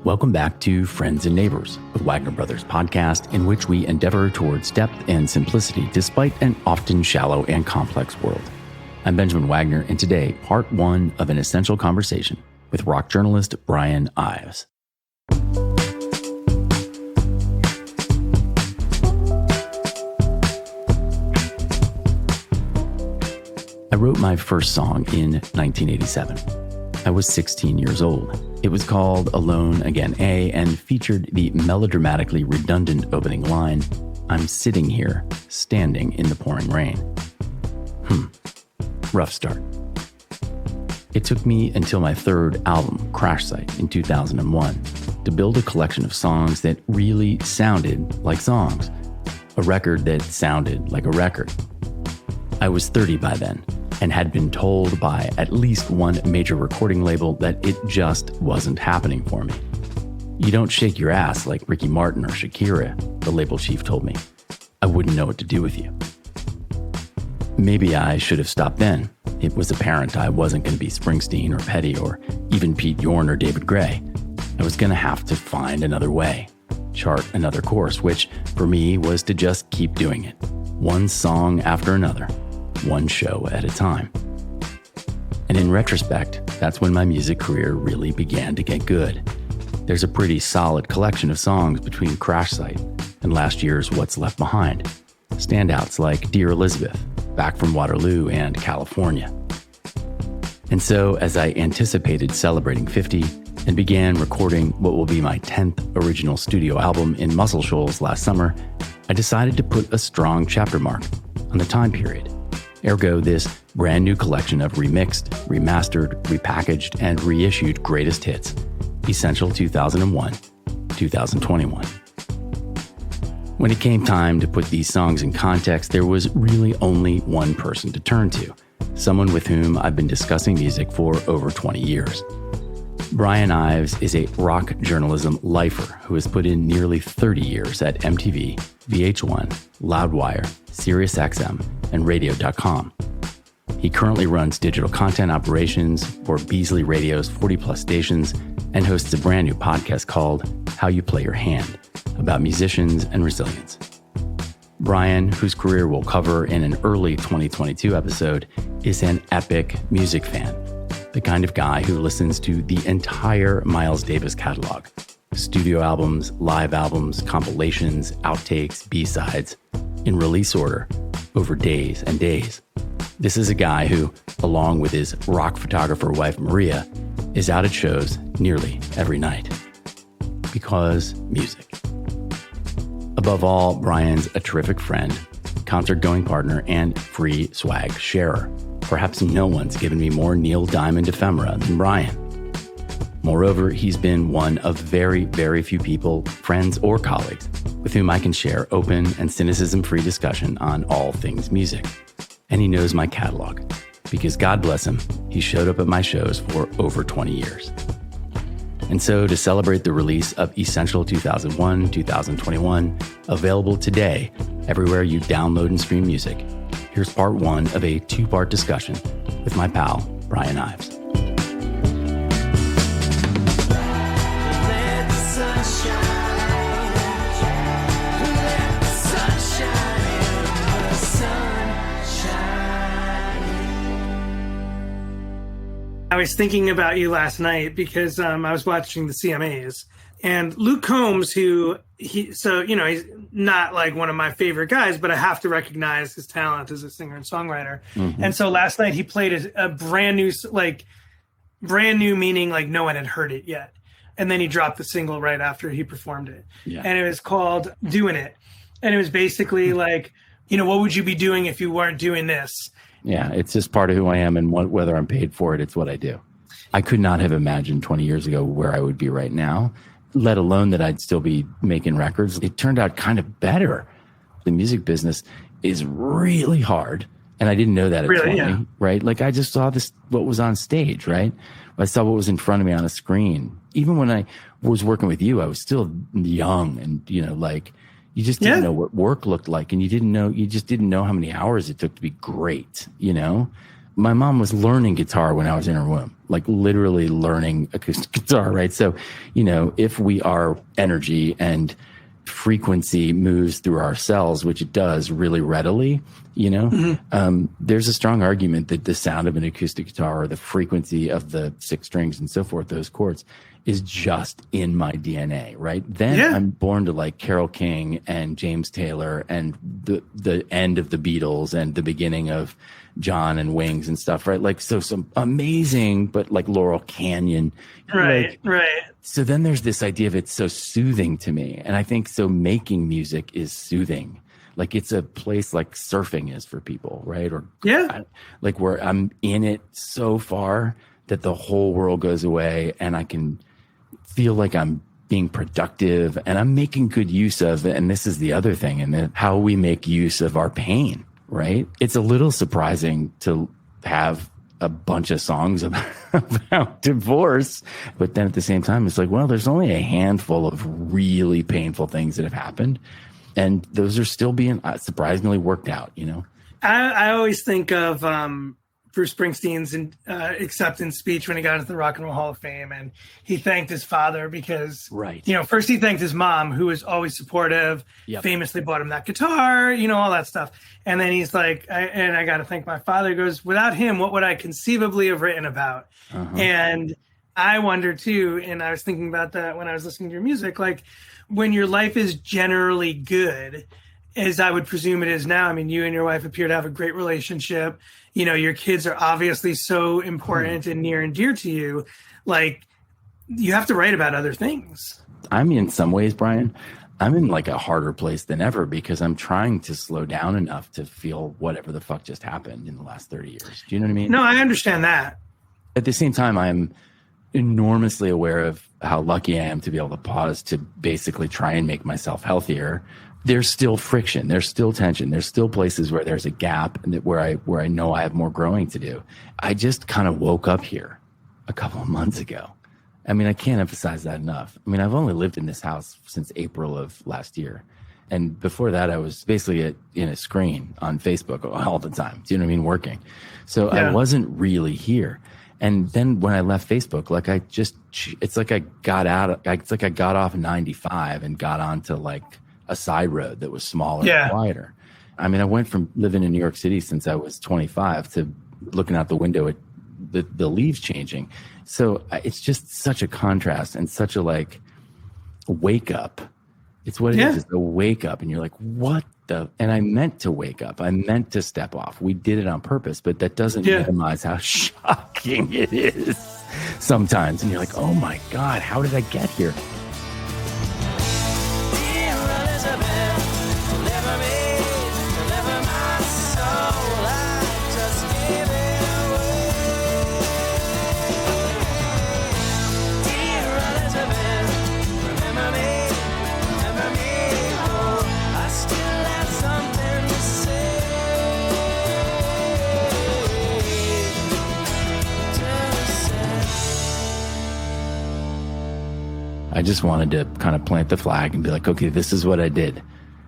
Welcome back to Friends and Neighbors, the Wagner Brothers podcast, in which we endeavor towards depth and simplicity despite an often shallow and complex world. I'm Benjamin Wagner, and today, part one of an essential conversation with rock journalist Brian Ives. I wrote my first song in 1987. I was 16 years old. It was called Alone Again A and featured the melodramatically redundant opening line, "I'm sitting here, standing in the pouring rain." Rough start. It took me until my third album, Crash Site, in 2001, to build a collection of songs that really sounded like songs. A record that sounded like a record. I was 30 by then, and had been told by at least one major recording label that it just wasn't happening for me. "You don't shake your ass like Ricky Martin or Shakira," the label chief told me. "I wouldn't know what to do with you." Maybe I should have stopped then. It was apparent I wasn't going to be Springsteen or Petty or even Pete Yorn or David Gray. I was going to have to find another way, chart another course, which for me was to just keep doing it. One song after another. One show at a time. And in retrospect, that's when my music career really began to get good. There's a pretty solid collection of songs between Crash Site and last year's What's Left Behind. Standouts like Dear Elizabeth, Back from Waterloo, and California. And so, as I anticipated celebrating 50 and began recording what will be my 10th original studio album in Muscle Shoals last summer, I decided to put a strong chapter mark on the time period. Ergo, this brand new collection of remixed, remastered, repackaged, and reissued greatest hits, Essential 2001, 2021. When it came time to put these songs in context, there was really only one person to turn to, someone with whom I've been discussing music for over 20 years. Brian Ives is a rock journalism lifer who has put in nearly 30 years at MTV, VH1, Loudwire, Sirius XM, and Radio.com. He currently runs digital content operations for Beasley Radio's 40-plus stations and hosts a brand new podcast called How You Play Your Hand, about musicians and resilience. Brian, whose career we'll cover in an early 2022 episode, is an epic music fan. The kind of guy who listens to the entire Miles Davis catalog. Studio albums, live albums, compilations, outtakes, B-sides, in release order, over days and days. This is a guy who, along with his rock photographer wife Maria, is out at shows nearly every night. Because music. Above all, Brian's a terrific friend, concert-going partner, and free swag sharer. Perhaps no one's given me more Neil Diamond ephemera than Brian. Moreover, he's been one of very, very few people, friends or colleagues, with whom I can share open and cynicism-free discussion on all things music. And he knows my catalog, because God bless him, he showed up at my shows for over 20 years. And so, to celebrate the release of Essential 2001, 2021, available today everywhere you download and stream music, here's part one of a two-part discussion with my pal, Brian Ives. I was thinking about you last night because I was watching the CMAs, and Luke Combs, he's not like one of my favorite guys, but I have to recognize his talent as a singer and songwriter. Mm-hmm. And so last night he played a brand new meaning like no one had heard it yet. And then he dropped the single right after he performed it. Yeah. And it was called Doing It. And it was basically like, what would you be doing if you weren't doing this? Yeah, it's just part of who I am, and whether I'm paid for it, it's what I do. I could not have imagined 20 years ago where I would be right now, let alone that I'd still be making records. It turned out kind of better. The music business is really hard, and I didn't know that at 20, right? Like I just saw what was on stage, right? I saw what was in front of me on a screen. Even when I was working with you, I was still young and, you just didn't know what work looked like, and you just didn't know how many hours it took to be great, my mom was learning guitar when I was in her womb, like literally learning acoustic guitar, right? So, if we are energy and frequency moves through our cells, which it does really readily, there's a strong argument that the sound of an acoustic guitar or the frequency of the six strings and so forth, those chords, is just in my DNA, right? Then I'm born to like Carole King and James Taylor and the end of the Beatles and the beginning of John and Wings and stuff, right? Like, so some amazing, but like Laurel Canyon. Right. So then there's this idea of it's so soothing to me. And I think so making music is soothing. Like it's a place like surfing is for people, right? Or like where I'm in it so far that the whole world goes away and I can feel like I'm being productive and I'm making good use of it. And this is the other thing, and how we make use of our pain, right? It's a little surprising to have a bunch of songs about divorce, but then at the same time, it's like, well, there's only a handful of really painful things that have happened. And those are still being surprisingly worked out, I always think of Bruce Springsteen's acceptance speech when he got into the Rock and Roll Hall of Fame, and he thanked his father because, first he thanked his mom, who was always supportive, famously bought him that guitar, all that stuff. And then he's like, I got to thank my father. He goes, without him, what would I conceivably have written about? And I wonder too, and I was thinking about that when I was listening to your music, like when your life is generally good, as I would presume it is now. I mean, you and your wife appear to have a great relationship. Your kids are obviously so important and near and dear to you. Like, you have to write about other things. I mean, in some ways, Brian, I'm in like a harder place than ever because I'm trying to slow down enough to feel whatever the fuck just happened in the last 30 years. Do you know what I mean? No, I understand that. At the same time, I'm enormously aware of how lucky I am to be able to pause to basically try and make myself healthier. There's still friction. There's still tension. There's still places where there's a gap and where I know I have more growing to do. I just kind of woke up here a couple of months ago. I mean, I can't emphasize that enough. I mean, I've only lived in this house since April of last year. And before that, I was basically in a screen on Facebook all the time. Do you know what I mean? Working. So I wasn't really here. And then when I left Facebook, like it's like I got off 95 and got onto like a side road that was smaller and quieter. I mean, I went from living in New York City since I was 25 to looking out the window at the leaves changing. So it's just such a contrast and such a like wake up. It's what it is. It's a wake up. And you're like, what the? And I meant to wake up. I meant to step off. We did it on purpose, but that doesn't minimize how shocking it is sometimes. And you're like, oh my God, how did I get here? I just wanted to kind of plant the flag and be like, okay, this is what I did,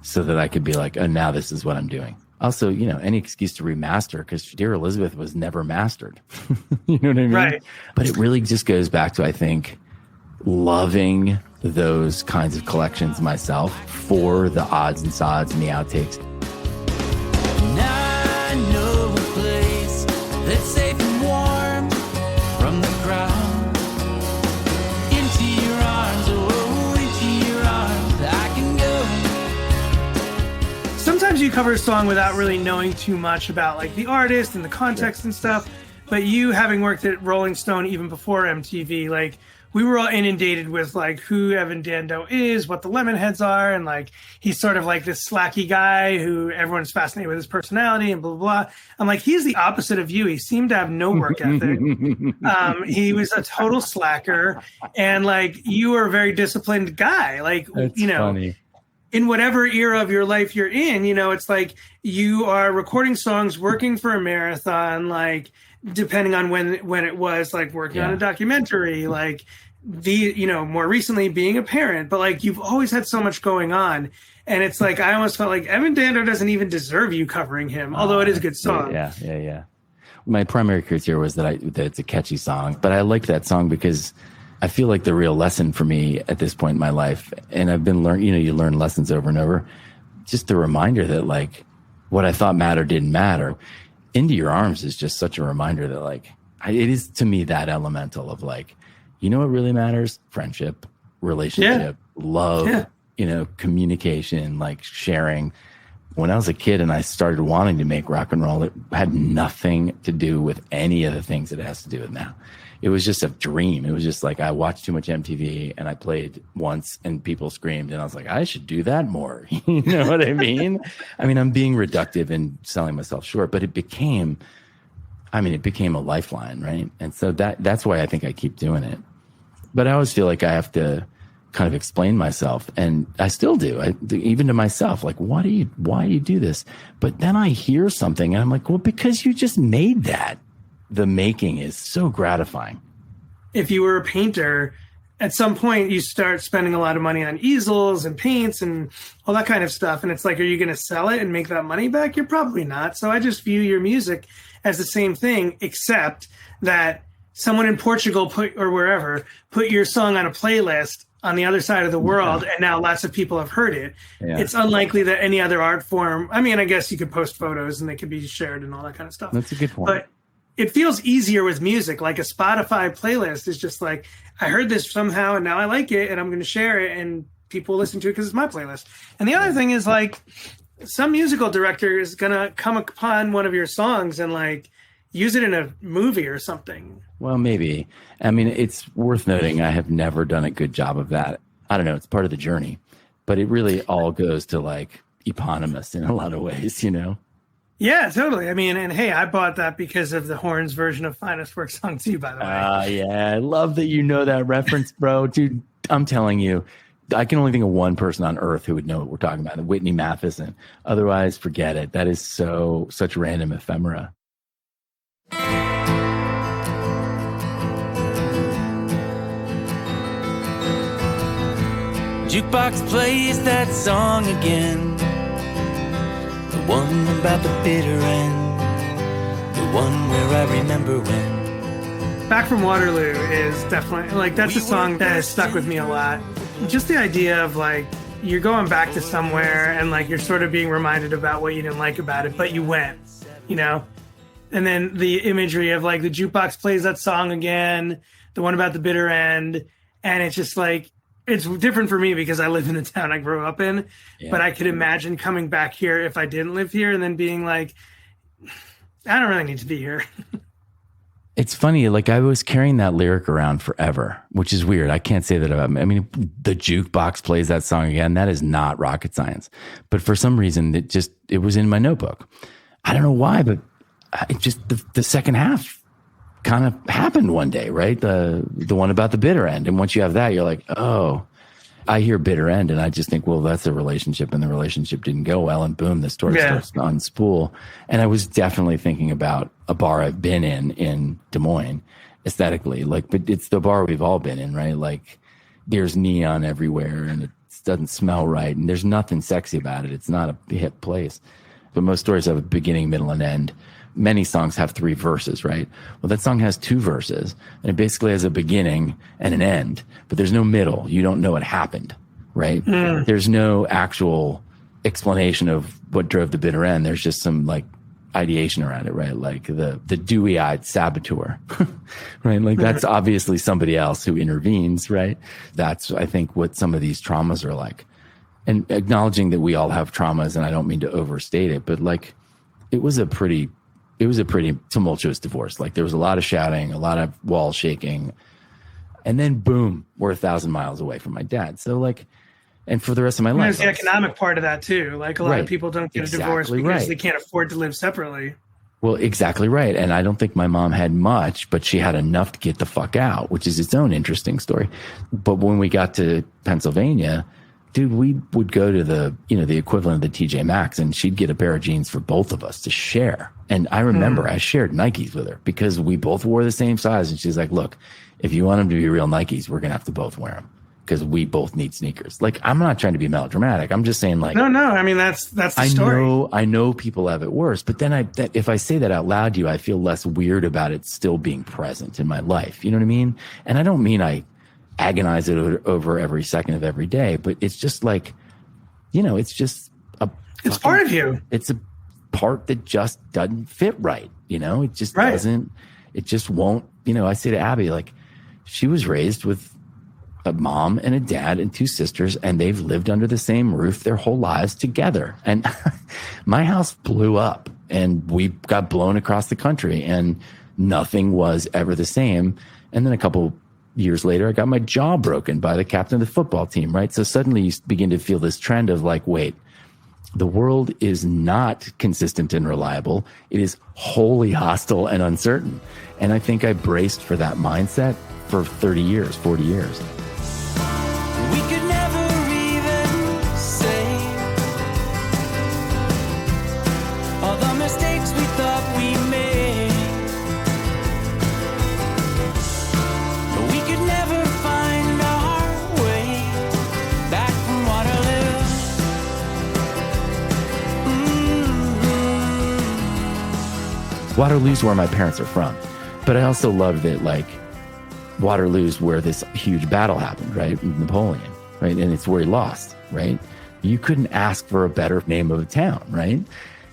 so that I could be like, oh, now this is what I'm doing. Also, any excuse to remaster, because Dear Elizabeth was never mastered. You know what I mean? Right. But it really just goes back to, I think, loving those kinds of collections myself for the odds and sods and the outtakes. Now I know a place that's safe and warm from the crowd. Sometimes you cover a song without really knowing too much about like the artist and the context and stuff, but you, having worked at Rolling Stone even before MTV, like we were all inundated with like who Evan Dando is, what the Lemonheads are, and like he's sort of like this slacky guy who everyone's fascinated with his personality and blah, blah, blah. I'm like, he's the opposite of you. He seemed to have no work ethic. He was a total slacker, and like you were a very disciplined guy. Like, that's funny. In whatever era of your life you're in, it's like you are recording songs, working for a marathon, like depending on when it was, like working on a documentary, like more recently being a parent, but like you've always had so much going on. And it's like, I almost felt like Evan Dando doesn't even deserve you covering him, although it is a good song. Yeah. My primary criteria was that it's a catchy song, but I liked that song because I feel like the real lesson for me at this point in my life, and I've been learning, you learn lessons over and over, just the reminder that like what I thought mattered didn't matter. Into Your Arms is just such a reminder that like, it is to me that elemental of like, you know what really matters? Friendship, relationship, love, communication, like sharing. When I was a kid and I started wanting to make rock and roll, it had nothing to do with any of the things it has to do with now. It was just a dream. It was just like I watched too much MTV and I played once and people screamed and I was like, I should do that more. You know what I mean? I'm being reductive and selling myself short, but it became a lifeline, right? And so that's why I think I keep doing it. But I always feel like I have to kind of explain myself, and I still do. Even to myself, like, why do you do this? But then I hear something, and I'm like, well, because you just made that. The making is so gratifying. If you were a painter, at some point you start spending a lot of money on easels and paints and all that kind of stuff, and it's like, are you going to sell it and make that money back? You're probably not. So I just view your music as the same thing, except that someone in Portugal put your song on a playlist on the other side of the world, and now lots of people have heard it. Yeah. It's unlikely that any other art form, I guess you could post photos and they could be shared and all that kind of stuff. That's a good point. But it feels easier with music. Like a Spotify playlist is just like, I heard this somehow and now I like it and I'm going to share it and people listen to it because it's my playlist. And the other thing is like, some musical director is going to come upon one of your songs and like use it in a movie or something. Well, maybe. It's worth noting I have never done a good job of that. I don't know. It's part of the journey. But it really all goes to like eponymous in a lot of ways, Yeah, totally. And hey, I bought that because of the Horns version of Finest Work Song 2, by the way. Yeah. I love that you know that reference, bro. Dude, I'm telling you, I can only think of one person on earth who would know what we're talking about, Whitney Matheson. Otherwise, forget it. That is such random ephemera. Jukebox plays that song again, the one about the bitter end, the one where I remember when. Back from Waterloo is definitely, like, that's a song that has stuck with me a lot. Just the idea of, like, you're going back to somewhere and, like, you're sort of being reminded about what you didn't like about it, but you went, And then the imagery of, like, the jukebox plays that song again, the one about the bitter end, and it's just, like, it's different for me because I live in the town I grew up in, but I could imagine coming back here if I didn't live here and then being like, I don't really need to be here. It's funny, like I was carrying that lyric around forever, which is weird. I can't say that about me. The jukebox plays that song again. That is not rocket science. But for some reason, it was in my notebook. I don't know why, but it just, the second half kind of happened one day, right? The one about the bitter end. And once you have that, you're like, oh, I hear bitter end. And I just think, well, that's a relationship and the relationship didn't go well. And boom, the story starts on spool. And I was definitely thinking about a bar I've been in Des Moines aesthetically, but it's the bar we've all been in, right? Like there's neon everywhere and it doesn't smell right. And there's nothing sexy about it. It's not a hip place, but most stories have a beginning, middle, and end. Many songs have 3 verses, right? Well, that song has 2 verses, and it basically has a beginning and an end, but there's no middle. You don't know what happened, right? There's no actual explanation of what drove the bitter end. There's just some like ideation around it, right? Like the dewy-eyed saboteur, right? Like that's obviously somebody else who intervenes, right? That's, I think, what some of these traumas are like. And acknowledging that we all have traumas, and I don't mean to overstate it, but like it was a pretty tumultuous divorce. Like there was a lot of shouting, a lot of wall shaking, and then boom, we're 1,000 miles away from my dad. So like, and for the rest of my life, there's the economic part of that too. Like a lot of people don't get a divorce because they can't afford to live separately. Well, exactly right. And I don't think my mom had much, but she had enough to get the fuck out, which is its own interesting story. But when we got to Pennsylvania, dude, we would go to the equivalent of the TJ Maxx, and she'd get a pair of jeans for both of us to share. And I remember I shared Nikes with her because we both wore the same size. And she's like, look, if you want them to be real Nikes, we're going to have to both wear them. because we both need sneakers. Like, I'm not trying to be melodramatic. I'm just saying, like, no. I mean, that's the story. I know people have it worse, but then if I say that out loud to you, I feel less weird about it still being present in my life. You know what I mean? And I don't mean I agonize it over every second of every day, but it's just like, it's just it's part of you. It's a part that just doesn't fit right. It just doesn't, it just won't, I say to Abby, like, she was raised with a mom and a dad and two sisters, and they've lived under the same roof their whole lives together. And my house blew up and we got blown across the country and nothing was ever the same. And then a couple years later, I got my jaw broken by the captain of the football team, right? So suddenly you begin to feel this trend of like, wait, the world is not consistent and reliable. It is wholly hostile and uncertain. And I think I braced for that mindset for 30 years, 40 years. We could never even say all the mistakes we thought we made. We could never find our way back from Waterloo. Waterloo's where my parents are from. But I also love that, like, Waterloo's where this huge battle happened, right? With Napoleon, right? And it's where he lost, right? You couldn't ask for a better name of a town, right?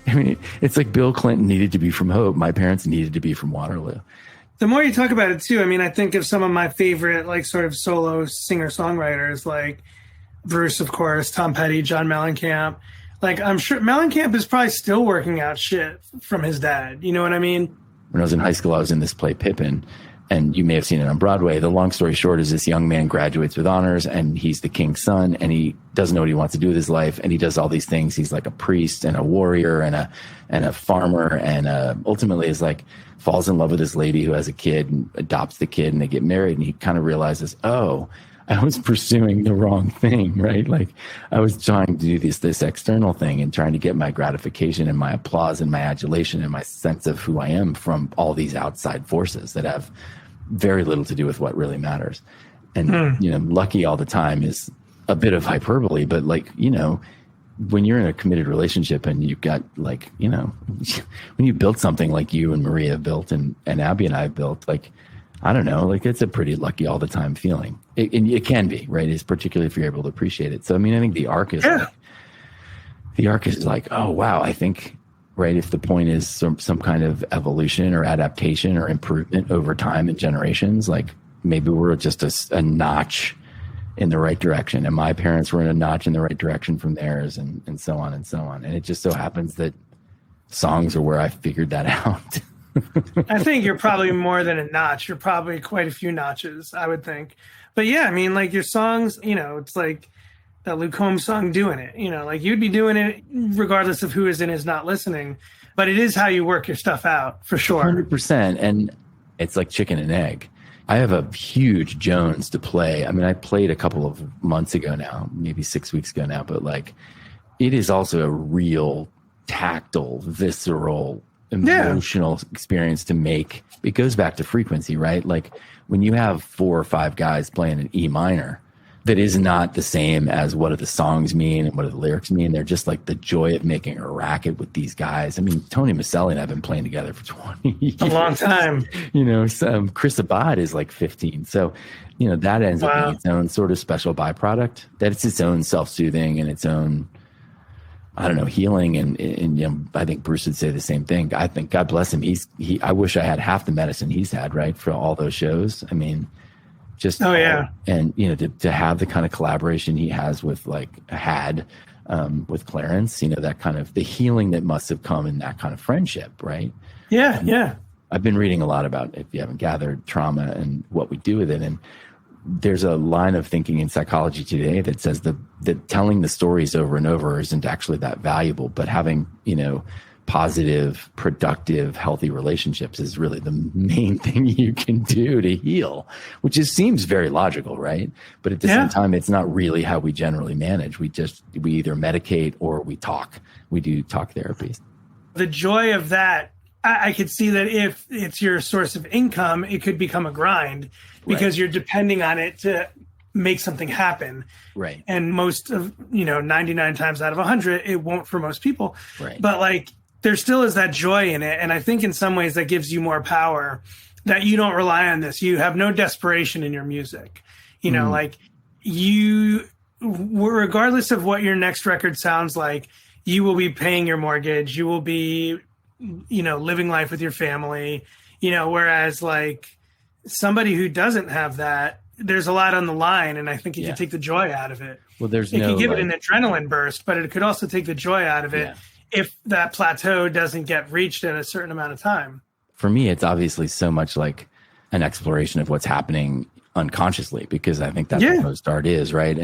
I mean, it's like Bill Clinton needed to be from Hope. My parents needed to be from Waterloo. The more you talk about it too, I mean, I think of some of my favorite, like, sort of solo singer-songwriters, like Bruce, of course, Tom Petty, John Mellencamp. Like, I'm sure Mellencamp is probably still working out shit from his dad. You know what I mean? When I was in high school, I was in this play Pippin, and you may have seen it on Broadway. The long story short is this young man graduates with honors, and he's the king's son, and he doesn't know what he wants to do with his life, and he does all these things. He's like a priest and a warrior and a farmer, and ultimately is like falls in love with this lady who has a kid and adopts the kid, and they get married, and he kind of realizes, oh, I was pursuing the wrong thing, right? Like, I was trying to do this external thing and trying to get my gratification and my applause and my adulation and my sense of who I am from all these outside forces that have very little to do with what really matters. And, lucky all the time is a bit of hyperbole, but, like, when you're in a committed relationship and you've got, like, when you build something like you and Maria built and Abby and I built, like, I don't know, like, it's a pretty lucky all the time feeling. It can be, right? It's particularly if you're able to appreciate it. So, I mean, I think the arc is like, oh, wow, I think, right, if the point is some kind of evolution or adaptation or improvement over time and generations, like, maybe we're just a notch in the right direction. And my parents were in a notch in the right direction from theirs, and so on and so on. And it just so happens that songs are where I figured that out. I think you're probably more than a notch. You're probably quite a few notches, I would think. But yeah, I mean, like, your songs, it's like that Luke Combs song, Doing It. Like, you'd be doing it regardless of who is and is not listening. But it is how you work your stuff out, for sure. 100%. And it's like chicken and egg. I have a huge Jones to play. I mean, I played a couple of months ago now, maybe 6 weeks ago now. But, like, it is also a real tactile, visceral, emotional experience to make. It goes back to frequency, right? Like, when you have 4 or 5 guys playing an E minor, that is not the same as what do the songs mean and what do the lyrics mean. They're just like the joy of making a racket with these guys. I mean, Tony Maselli and I have been playing together for 20 years. A long time. Chris Abad is like 15. So, that ends up being its own sort of special byproduct, that it's its own self-soothing and its own, I don't know, healing. And I think Bruce would say the same thing. I think, God bless him. I wish I had half the medicine he's had, right, for all those shows. I mean, just, and, to have the kind of collaboration he has with, like, with Clarence, that kind of the healing that must have come in that kind of friendship. Right. Yeah. Yeah. I've been reading a lot about, if you haven't gathered, trauma and what we do with it. And there's a line of thinking in psychology today that says that telling the stories over and over isn't actually that valuable, but having, positive, productive, healthy relationships is really the main thing you can do to heal, which seems very logical, right? But at the same time, it's not really how we generally manage. We either medicate or we talk. We do talk therapies. The joy of that, I could see that if it's your source of income, it could become a grind because you're depending on it to make something happen. Right. And most of, 99 times out of 100, it won't for most people. Right. But like, there still is that joy in it. And I think in some ways that gives you more power, that you don't rely on this. You have no desperation in your music. Like regardless of what your next record sounds like, you will be paying your mortgage. You will be, living life with your family, whereas like somebody who doesn't have that, there's a lot on the line. And I think it can take the joy out of it. Well, it can give it an adrenaline burst, but it could also take the joy out of it if that plateau doesn't get reached in a certain amount of time. For me, it's obviously so much like an exploration of what's happening unconsciously, because I think that's what most art is, right?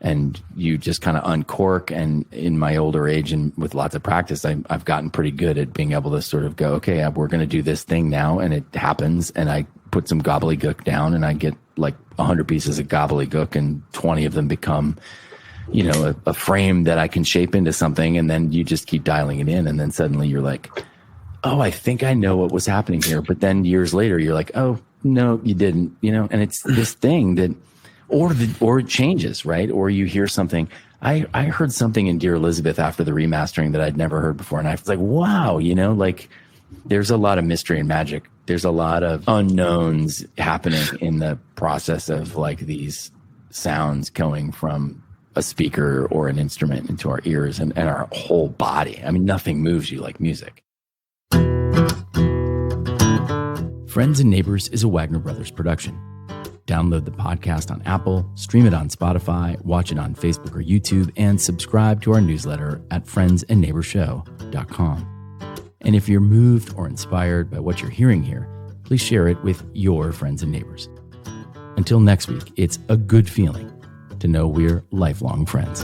And you just kind of uncork. And in my older age and with lots of practice, I've gotten pretty good at being able to sort of go, okay, we're going to do this thing now, and it happens. And I put some gobbledygook down, and I get like 100 pieces of gobbledygook, and 20 of them become, a frame that I can shape into something. And then you just keep dialing it in, and then suddenly you're like, oh, I think I know what was happening here. But then years later, you're like, oh, no, you didn't, and it's this thing that, or it changes, right? Or you hear something. I heard something in Dear Elizabeth after the remastering that I'd never heard before. And I was like, wow, like there's a lot of mystery and magic. There's a lot of unknowns happening in the process of like these sounds going from a speaker or an instrument into our ears and our whole body. I mean, nothing moves you like music. Friends and Neighbors is a Wagner Brothers production. Download the podcast on Apple, stream it on Spotify, watch it on Facebook or YouTube, and subscribe to our newsletter at friendsandneighborshow.com. And if you're moved or inspired by what you're hearing here, please share it with your friends and neighbors. Until next week, it's a good feeling to know we're lifelong friends.